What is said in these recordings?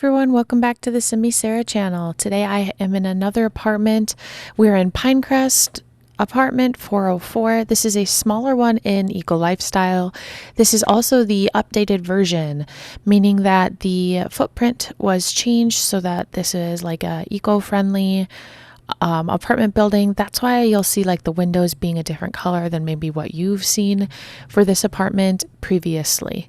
everyone, welcome back to the Simi Sarah channel. Today I am in another apartment. We're in Pinecrest apartment 404. This is a smaller one in Eco Lifestyle. This is also the updated version, meaning that the footprint was changed so that this is like a eco-friendly apartment building. That's why you'll see like the windows being a different color than maybe what you've seen for this apartment previously.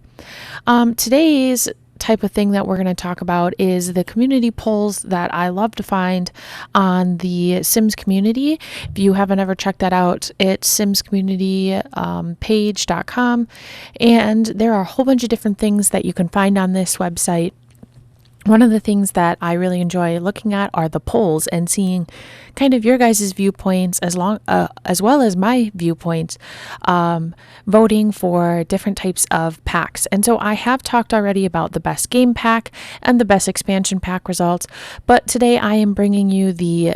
Today's type of thing that we're going to talk about is the community polls that I love to find on the Sims community. If you haven't ever checked that out, it's simscommunitypage.com, and there are a whole bunch of different things that you can find on this website. One of the things that I really enjoy looking at are the polls and seeing kind of your guys' viewpoints as well as my viewpoints, voting for different types of packs. And so I have talked already about the best game pack and the best expansion pack results, but today I am bringing you the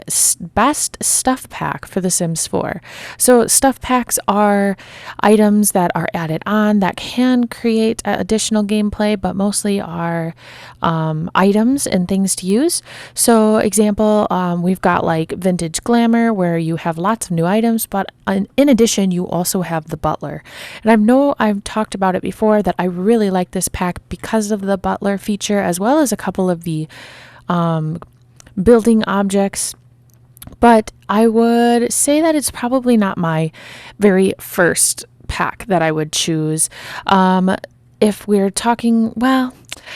best stuff pack for The Sims 4. So stuff packs are items that are added on that can create additional gameplay, but mostly are items and things to use. So example, we've got like vintage glamour where you have lots of new items, but in addition you also have the butler. And I know I've talked about it before that I really like this pack because of the butler feature, as well as a couple of the building objects. But I would say that it's probably not my very first pack that I would choose. If we're talking, well,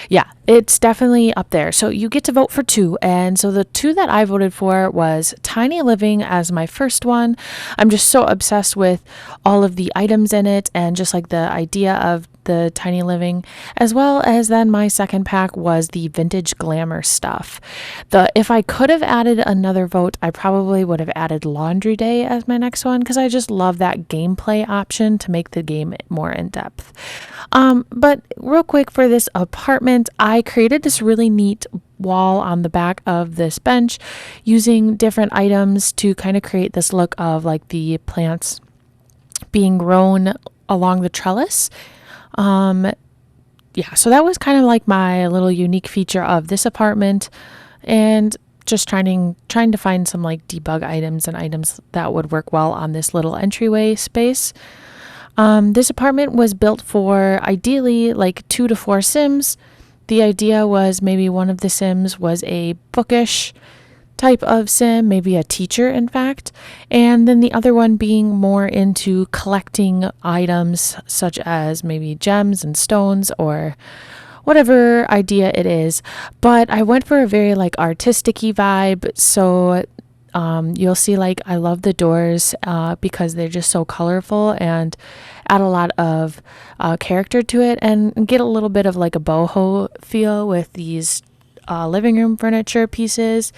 yeah, it's definitely up there. So you get to vote for two. And so the two that I voted for was Tiny Living as my first one. I'm just so obsessed with all of the items in it and just like the idea of the Tiny Living, as well as then my second pack was the vintage glamour stuff. If I could have added another vote, I probably would have added Laundry Day as my next one because I just love that gameplay option to make the game more in depth. But real quick for this apartment, I created this really neat wall on the back of this bench using different items to kind of create this look of like the plants being grown along the trellis. Yeah, so that was kind of like my little unique feature of this apartment, and just trying to find some like debug items and items that would work well on this little entryway space. This apartment was built for ideally like 2 to 4 Sims. The idea was maybe one of the Sims was a bookish type of Sim, maybe a teacher in fact, and then the other one being more into collecting items such as maybe gems and stones or whatever idea it is. But I went for a very like artistic-y vibe, so you'll see like I love the doors because they're just so colorful and add a lot of character to it, and get a little bit of like a boho feel with these living room furniture pieces,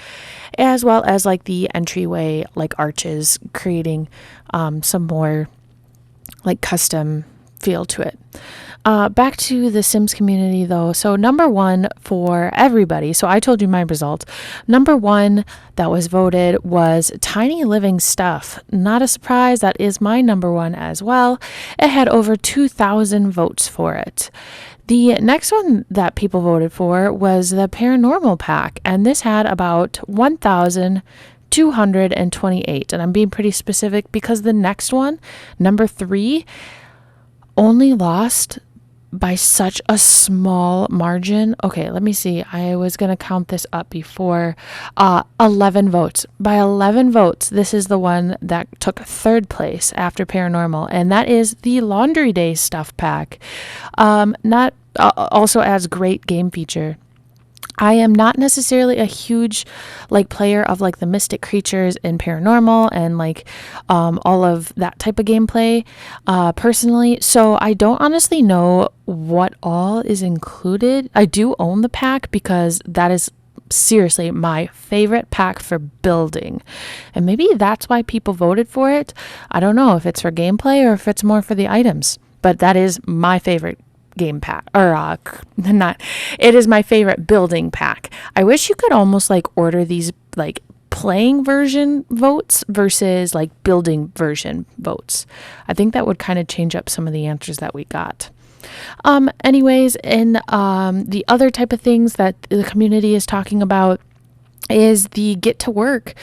as well as like the entryway like arches, creating some more like custom feel to it. Back to the Sims community though. So number one for everybody, so I told you my results. Number one that was voted was Tiny Living Stuff. Not a surprise, that is my number one as well. It had over 2,000 votes for it. The next one that people voted for was the Paranormal Pack, and this had about 1,228. And I'm being pretty specific because the next one, number 3, only lost by such a small margin. Okay, let me see. I was going to count this up before. 11 votes. By 11 votes, this is the one that took 3rd place after Paranormal, and that is the Laundry Day Stuff Pack. Also adds great game feature. I am not necessarily a huge like player of like the mystic creatures in Paranormal and like all of that type of gameplay personally, so I don't honestly know what all is included. I do own the pack because that is seriously my favorite pack for building, and maybe that's why people voted for it. I don't know if it's for gameplay or if it's more for the items, but that is my favorite game pack, or not, it is my favorite building pack. I wish you could almost like order these like playing version votes versus like building version votes. I think that would kind of change up some of the answers that we got. Anyways, and the other type of things that the community is talking about is the Get to Work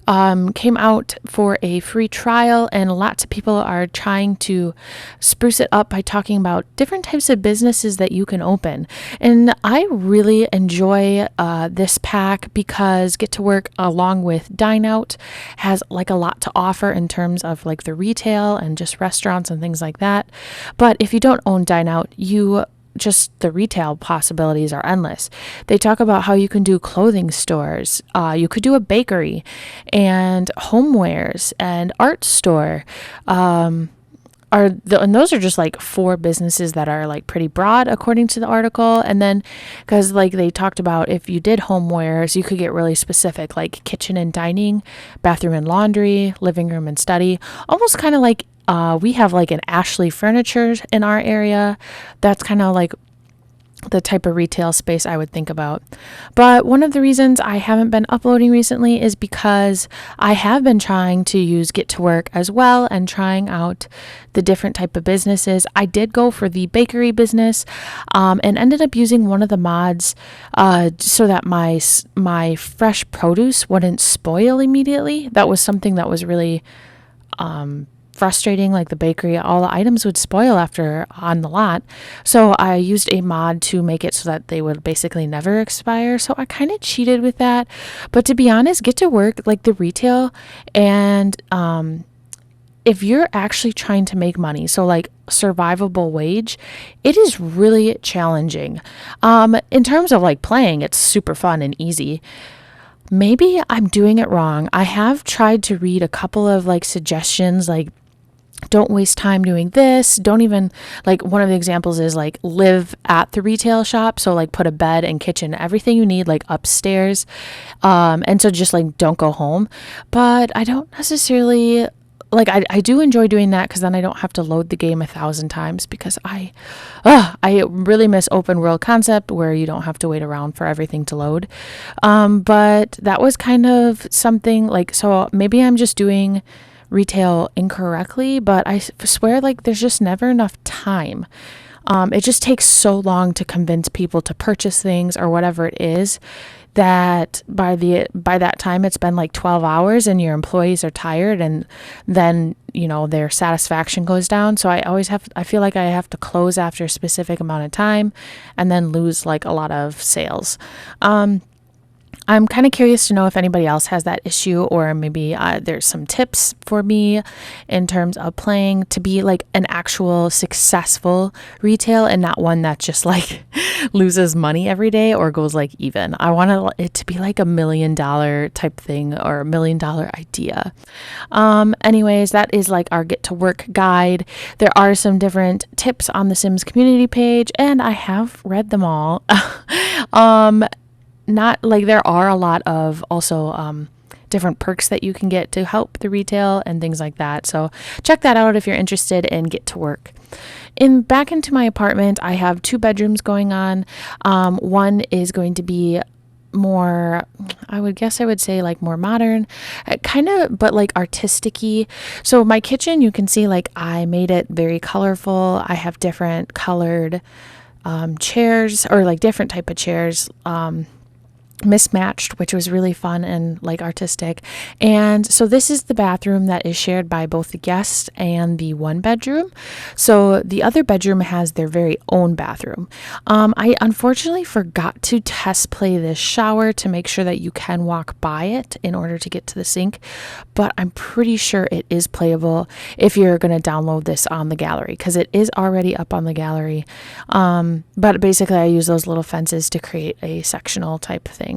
came out for a free trial, and lots of people are trying to spruce it up by talking about different types of businesses that you can open. And I really enjoy this pack because Get to Work, along with Dine Out, has like a lot to offer in terms of like the retail and just restaurants and things like that. But if you don't own Dine Out, the retail possibilities are endless. They talk about how you can do clothing stores, you could do a bakery, and homewares and art store. And those are just like 4 businesses that are like pretty broad according to the article. And then because like they talked about, if you did homewares, you could get really specific, like kitchen and dining, bathroom and laundry, living room and study, almost kind of like we have like an Ashley Furniture in our area. That's kind of like the type of retail space I would think about. But one of the reasons I haven't been uploading recently is because I have been trying to use Get to Work as well and trying out the different type of businesses. I did go for the bakery business and ended up using one of the mods so that my fresh produce wouldn't spoil immediately. That was something that was really frustrating. Like the bakery, all the items would spoil after on the lot. So I used a mod to make it so that they would basically never expire. So I kind of cheated with that. But to be honest, Get to Work, like the retail, and if you're actually trying to make money, so like survivable wage, it is really challenging. In terms of like playing, it's super fun and easy. Maybe I'm doing it wrong. I have tried to read a couple of like suggestions, like don't waste time doing this. Don't even, like, one of the examples is like live at the retail shop. So like put a bed and kitchen, everything you need, like upstairs. And so just like don't go home. But I don't necessarily like, I do enjoy doing that because then I don't have to load the game 1,000 times, because I really miss open world concept where you don't have to wait around for everything to load. But that was kind of something like, so maybe I'm just doing retail incorrectly, but I swear like there's just never enough time. It just takes so long to convince people to purchase things or whatever it is, that by that time it's been like 12 hours and your employees are tired, and then their satisfaction goes down. So I feel like I have to close after a specific amount of time and then lose like a lot of sales. I'm kind of curious to know if anybody else has that issue, or maybe there's some tips for me in terms of playing to be like an actual successful retail and not one that just like loses money every day or goes like even. I want it to be like $1 million type thing, or $1 million idea. Anyways, that is like our Get to Work guide. There are some different tips on the Sims community page, and I have read them all. Not like, there are a lot of also different perks that you can get to help the retail and things like that. So check that out if you're interested in Get to Work. Back into my apartment, I have 2 bedrooms going on. One is going to be more, I would say like more modern, kind of, but like artistic-y. So my kitchen, you can see like I made it very colorful. I have different colored chairs, or like different type of chairs, mismatched, which was really fun and like artistic. And so this is the bathroom that is shared by both the guest and the 1 bedroom. So the other bedroom has their very own bathroom. I unfortunately forgot to test play this shower to make sure that you can walk by it in order to get to the sink, but I'm pretty sure it is playable if you're going to download this on the gallery, because it is already up on the gallery. But basically I use those little fences to create a sectional type thing.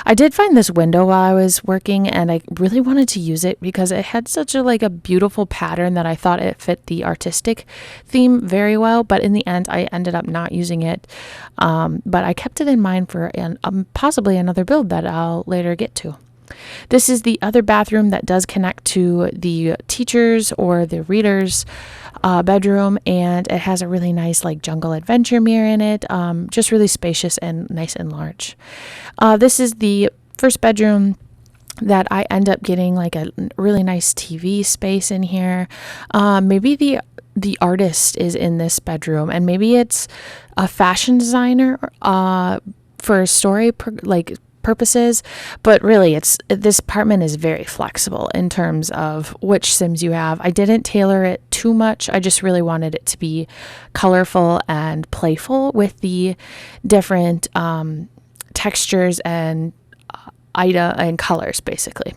I did find this window while I was working, and I really wanted to use it because it had such a beautiful pattern that I thought it fit the artistic theme very well. But in the end, I ended up not using it. But I kept it in mind for possibly another build that I'll later get to. This is the other bathroom that does connect to the teachers or the readers' bedroom, and it has a really nice like jungle adventure mirror in it. Just really spacious and nice and large. This is the first bedroom that I end up getting like a really nice TV space in here. Maybe the artist is in this bedroom, and maybe it's a fashion designer for story purposes, but really this apartment is very flexible in terms of which Sims you have. I didn't tailor it too much. I just really wanted it to be colorful and playful with the different textures and and colors, basically.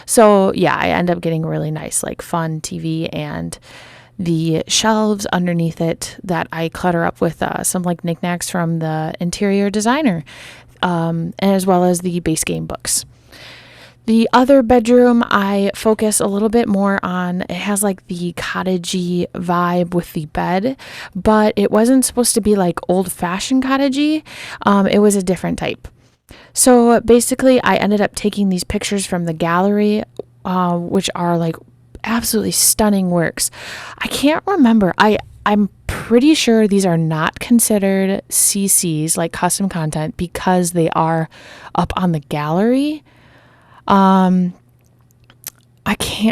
So yeah, I end up getting a really nice like fun TV and the shelves underneath it that I clutter up with some like knickknacks from the interior designer, as well as the base game books. The other bedroom, I focus a little bit more on. It has like the cottagey vibe with the bed, but it wasn't supposed to be like old-fashioned cottagey. It was a different type. So basically, I ended up taking these pictures from the gallery, which are like absolutely stunning works. I can't remember. I'm pretty sure these are not considered CCs, like custom content, because they are up on the gallery.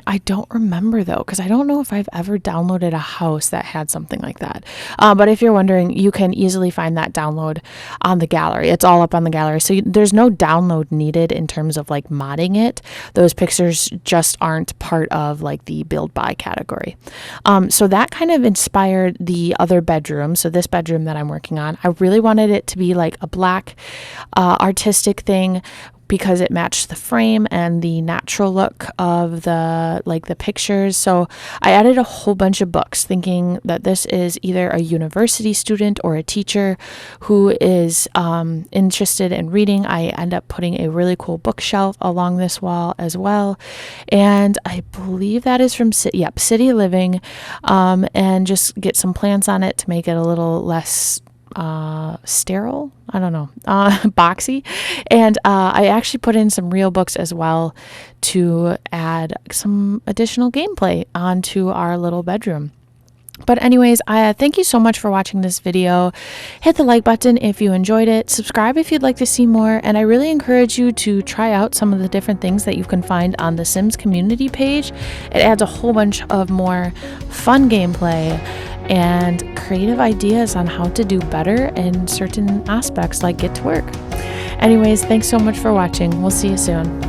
I don't remember though, because I don't know if I've ever downloaded a house that had something like that. But if you're wondering, you can easily find that download on the gallery. It's all up on the gallery. So there's no download needed in terms of like modding it. Those pictures just aren't part of like the build by category. So that kind of inspired the other bedroom. So this bedroom that I'm working on, I really wanted it to be like a black, artistic thing, because it matched the frame and the natural look of the pictures. So I added a whole bunch of books, thinking that this is either a university student or a teacher who is interested in reading. I end up putting a really cool bookshelf along this wall as well. And I believe that is from City Living, and just get some plants on it to make it a little less sterile, I don't know, boxy. And I actually put in some real books as well to add some additional gameplay onto our little bedroom. But anyways, I thank you so much for watching this video. Hit the like button if you enjoyed it. Subscribe if you'd like to see more. And I really encourage you to try out some of the different things that you can find on the Sims community page. It adds a whole bunch of more fun gameplay and creative ideas on how to do better in certain aspects like get to work. Anyways, thanks so much for watching. We'll see you soon.